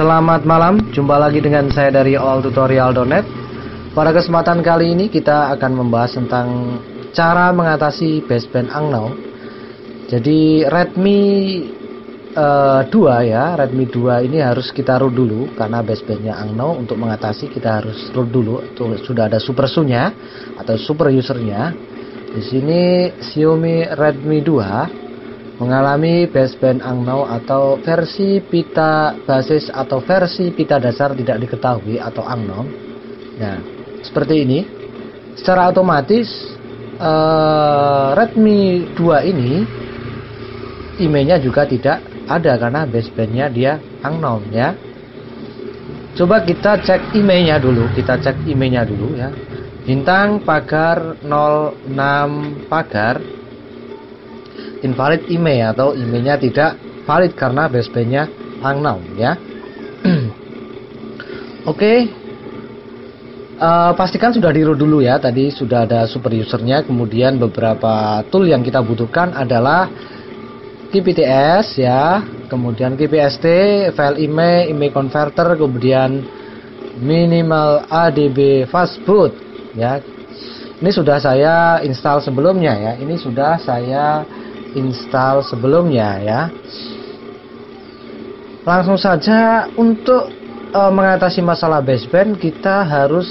Selamat malam, jumpa lagi dengan saya dari alltutorial.net. Pada kesempatan kali ini kita akan membahas tentang cara mengatasi baseband unknown. Jadi Redmi 2 ya, Redmi 2 ini harus kita root dulu karena basebandnya unknown. Untuk mengatasi kita harus root dulu. Tuh, sudah ada super SU-nya atau super usernya. Di sini Xiaomi Redmi 2 mengalami baseband unknown atau versi pita basis atau versi pita dasar tidak diketahui atau unknown. Nah, seperti ini. Secara otomatis Redmi 2 ini emailnya juga tidak ada karena basebandnya dia unknown ya. Coba kita cek emailnya dulu, ya. Bintang pagar 06 pagar invalid email atau emailnya tidak valid karena basebandnya unknown ya. Oke. Pastikan sudah di root dulu ya. Tadi sudah ada super usernya. Kemudian beberapa tool yang kita butuhkan adalah KPTS ya, kemudian KPST, file email converter, kemudian minimal ADB fastboot ya. Ini sudah saya install sebelumnya ya. Ya. Langsung saja untuk mengatasi masalah baseband, kita harus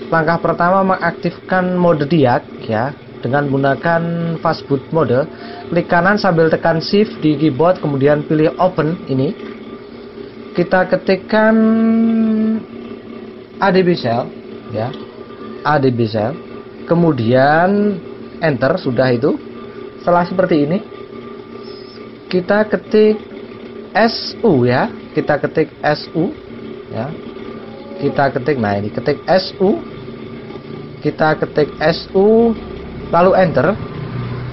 langkah pertama mengaktifkan mode diag ya dengan menggunakan fastboot mode. Klik kanan sambil tekan shift di keyboard, kemudian pilih open ini. Kita ketikkan ADB cell ya. ADB cell. Kemudian enter, sudah itu. Setelah seperti ini kita ketik SU ya, kita ketik SU ya, nah ini ketik SU, lalu enter,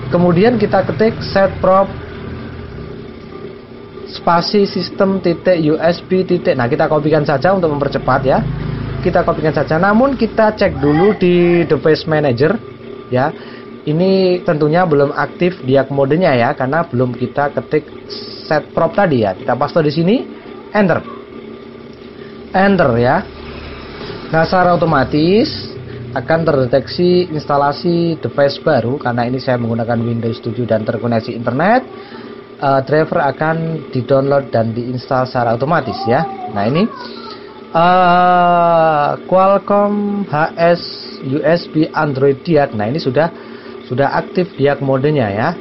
kemudian kita ketik set prop spasi sistem titik USB titik. Nah, kita kopikan saja untuk mempercepat ya, namun kita cek dulu di device manager ya. Ini tentunya belum aktif diag modenya ya, karena belum kita ketik set prop tadi ya. Kita paste di sini, enter ya. Nah, secara otomatis akan terdeteksi instalasi device baru karena ini saya menggunakan Windows 7 dan terkoneksi internet. Driver akan di-download dan diinstal secara otomatis ya. Nah, ini Qualcomm HS USB Android diag. Nah, ini sudah aktif diag modenya ya.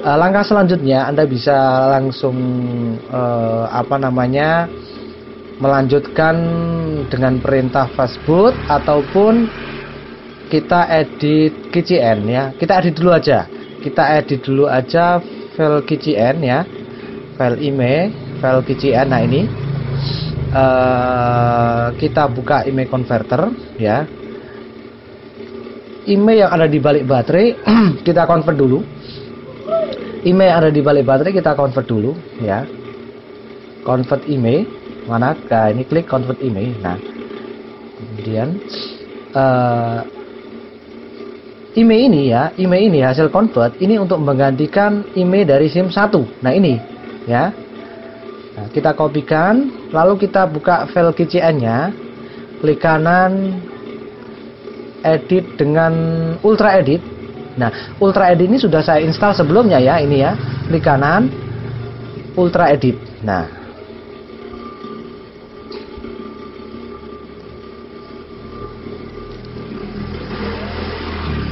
Langkah selanjutnya Anda bisa langsung melanjutkan dengan perintah fastboot ataupun kita edit KCN ya. Kita edit dulu aja file KCN ya, file email, file KCN. Nah, ini kita buka email converter ya. Email yang ada di balik baterai kita convert dulu. Ya. Convert email mana? Nah, ini klik convert email. Nah, kemudian email ini hasil convert ini untuk menggantikan email dari SIM 1. Nah, ini ya. Nah, kita kopikan, lalu kita buka file KCN-nya, klik kanan, edit dengan Ultra Edit. Nah, Ultra Edit ini sudah saya install sebelumnya ya, ini ya. Klik kanan, Ultra Edit. Nah,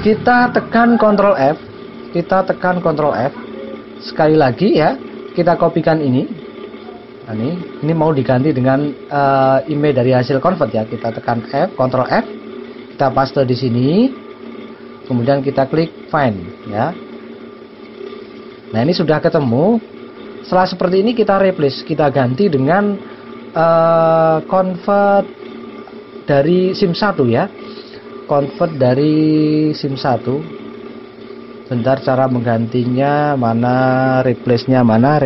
kita tekan Ctrl F. Sekali lagi ya, kita kopikan ini. Nah, ini mau diganti dengan email dari hasil convert ya. Kita tekan Ctrl F. Kita paste di sini, kemudian kita klik find ya. Nah, ini sudah ketemu. Setelah seperti ini kita replace, kita ganti dengan convert dari SIM 1 ya. Convert dari SIM 1. Bentar, cara menggantinya mana, replace-nya mana?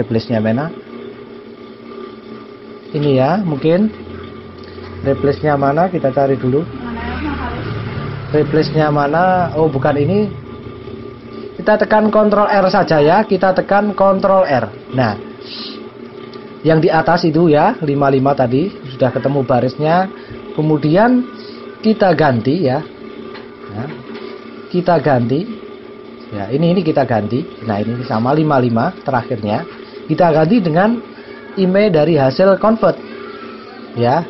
Ini ya, mungkin replace-nya mana, kita cari dulu. Replace-nya mana? Oh, bukan ini. Kita tekan Ctrl R saja ya. Nah, yang di atas itu ya, 55 tadi sudah ketemu barisnya. Kemudian kita ganti ya. Nah, kita ganti. Ya, ini kita ganti. Nah, ini sama 55 terakhirnya. Kita ganti dengan IMEI dari hasil convert. Ya.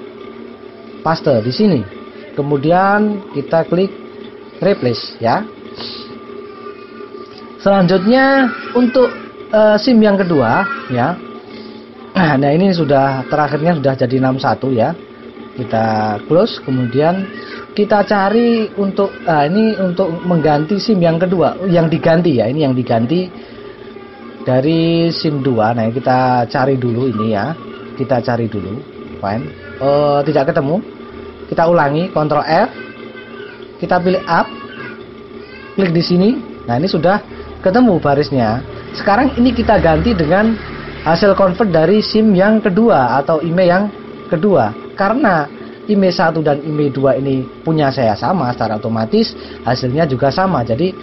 Paste di sini. Kemudian kita klik replace ya. Selanjutnya untuk SIM yang kedua ya. Nah, ini sudah terakhirnya sudah jadi 61 ya. Kita close, kemudian kita cari untuk ini untuk mengganti SIM yang kedua, yang diganti ya. Ini yang diganti dari SIM 2. Nah, kita cari dulu ini ya. Kita cari dulu. Fine. Tidak ketemu. Kita ulangi, Ctrl F. Kita pilih up. Klik di sini. Nah, ini sudah ketemu barisnya. Sekarang ini kita ganti dengan hasil convert dari SIM yang kedua atau IMEI yang kedua. Karena IMEI 1 dan IMEI 2 ini punya saya sama, secara otomatis hasilnya juga sama. Jadi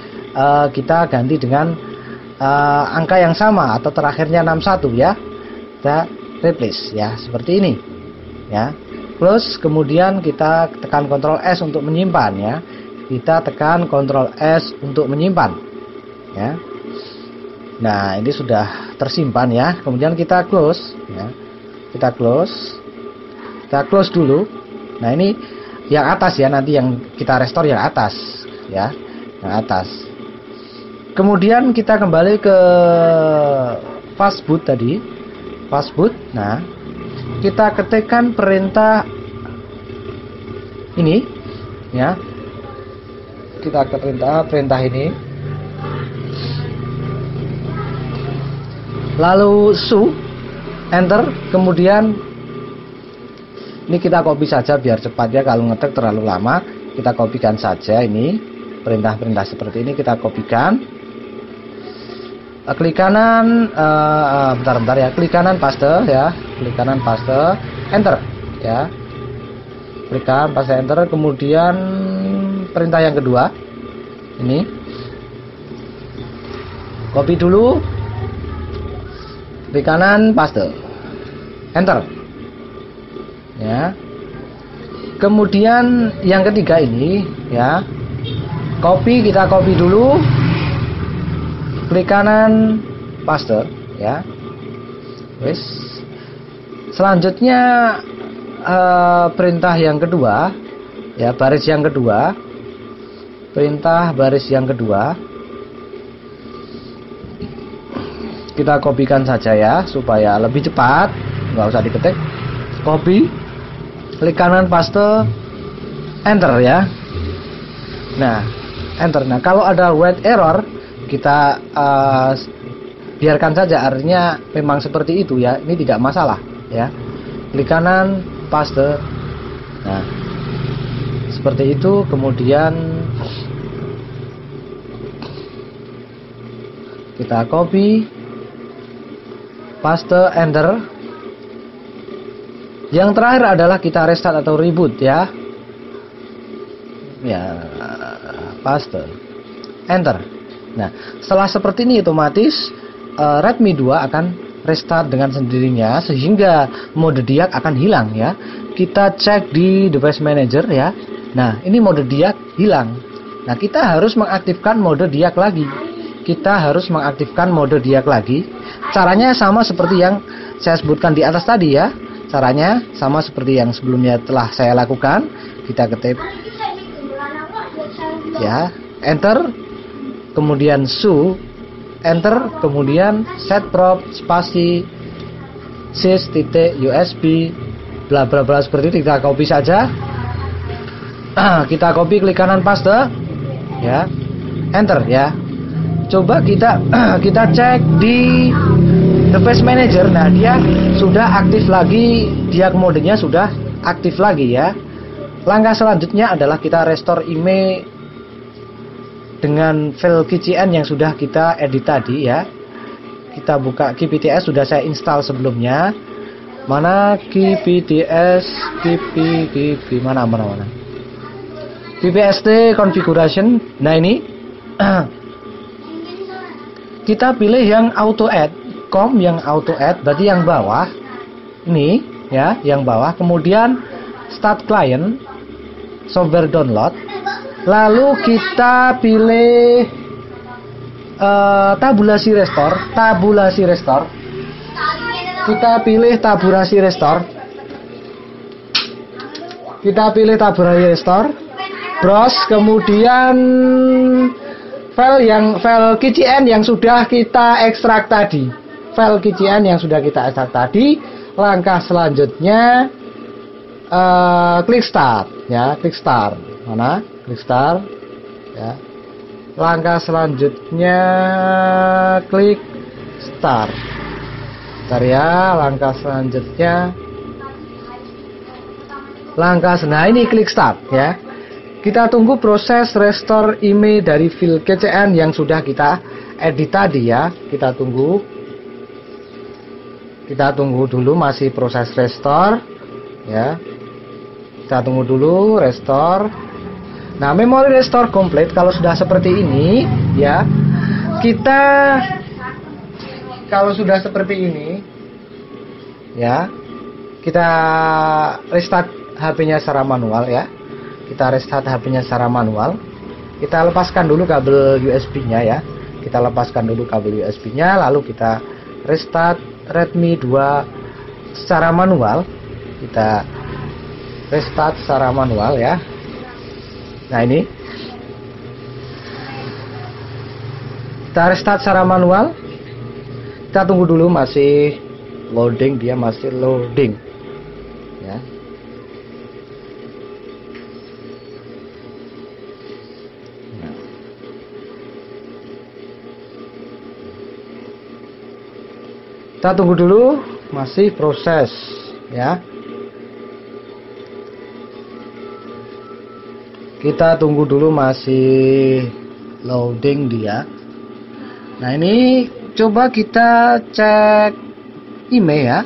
kita ganti dengan angka yang sama atau terakhirnya 61 ya. Kita replace ya, seperti ini. Ya. Close, kemudian kita tekan Ctrl S untuk menyimpan ya. Kita tekan Ctrl S untuk menyimpan. Ya. Nah, ini sudah tersimpan ya. Kemudian kita close ya. Kita close. Kita close dulu. Nah, ini yang atas ya, nanti yang kita restore yang atas ya. Yang atas. Kemudian kita kembali ke fastboot tadi. Fastboot. Nah, kita ketikkan perintah ini ya. Kita ke perintah ini. Lalu su, enter, kemudian ini kita copy saja biar cepat ya, kalau ngetik terlalu lama. Kita kopikan saja ini, perintah-perintah seperti ini kita kopikan. Klik kanan, bentar ya, klik kanan paste ya, klik kanan paste, enter ya. Klik kanan paste enter, kemudian perintah yang kedua, ini, copy dulu, klik kanan paste, enter. Ya. Kemudian yang ketiga ini ya, kita copy dulu, klik kanan paste ya. Wes. Selanjutnya perintah yang kedua ya, baris yang kedua, perintah baris yang kedua kita kopikan saja ya supaya lebih cepat, nggak usah diketik. Copy, klik kanan paste, enter ya. Nah, enter. Nah, kalau ada write error kita biarkan saja, artinya memang seperti itu ya, ini tidak masalah ya. Klik kanan paste. Nah, seperti itu. Kemudian kita copy, paste, enter. Yang terakhir adalah kita restart atau reboot ya. Ya, paste, enter. Nah, setelah seperti ini otomatis Redmi 2 akan restart dengan sendirinya, sehingga mode diag akan hilang ya. Kita cek di device manager ya. Nah, ini mode diag hilang. Nah, kita harus mengaktifkan mode diag lagi. Caranya sama seperti yang saya sebutkan di atas tadi ya. Caranya sama seperti yang sebelumnya telah saya lakukan. Kita ketik ya, enter, kemudian su, enter, kemudian set prop spasi sys.usb bla bla bla, seperti itu. Kita copy saja. Kita copy, klik kanan paste ya, enter ya. Coba kita cek di device manager. Nah, dia sudah aktif lagi, diag modenya sudah aktif lagi ya. Langkah selanjutnya adalah kita restore IMEI dengan file KCN yang sudah kita edit tadi ya. Kita buka KPTS, sudah saya install sebelumnya. Mana KPTS, mana PPST configuration. Nah, ini kita pilih yang auto add, yang auto add, berarti yang bawah ini ya, yang bawah, kemudian start client, software download, lalu kita pilih tabulasi restore, kita pilih tabulasi restore, browse, kemudian file KCN yang sudah kita ekstrak tadi, langkah selanjutnya klik start ya, mana, klik start ya, langkah selanjutnya klik start, bentar ya, nah ini klik start ya. Kita tunggu proses restore email dari file KCN yang sudah kita edit tadi ya. Kita tunggu dulu, masih proses restore ya. Kita tunggu dulu restore. Nah, memori restore complete. Kalau sudah seperti ini ya, kalau sudah seperti ini ya, kita restart HP-nya secara manual ya. Kita lepaskan dulu kabel USB-nya ya. Lalu kita restart Redmi 2 secara manual. Kita restart secara manual ya. Nah, ini kita restart secara manual. Kita tunggu dulu, masih loading ya. Kita tunggu dulu, masih proses ya. Kita tunggu dulu, masih loading dia. Nah, ini coba kita cek email ya.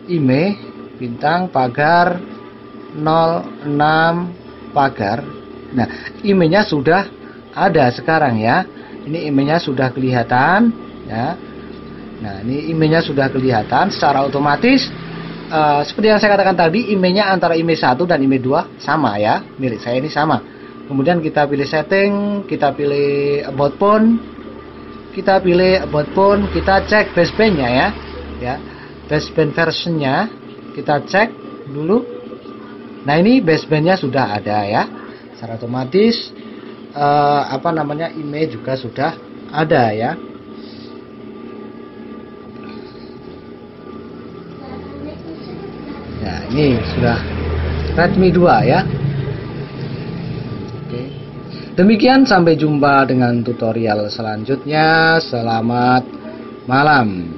Email bintang pagar 06 pagar. Nah, emailnya sudah ada sekarang ya. Ini emailnya sudah kelihatan ya. Nah, ini emailnya sudah kelihatan secara otomatis. Seperti yang saya katakan tadi, emailnya antara email 1 dan email 2 sama ya. Milik saya ini sama. Kemudian kita pilih setting, kita pilih about phone, kita cek basebandnya ya. Baseband versionnya kita cek dulu. Nah, ini basebandnya sudah ada ya. Secara otomatis email juga sudah ada ya. Nah, ini sudah Redmi 2 ya. Oke. Demikian, sampai jumpa dengan tutorial selanjutnya. Selamat malam.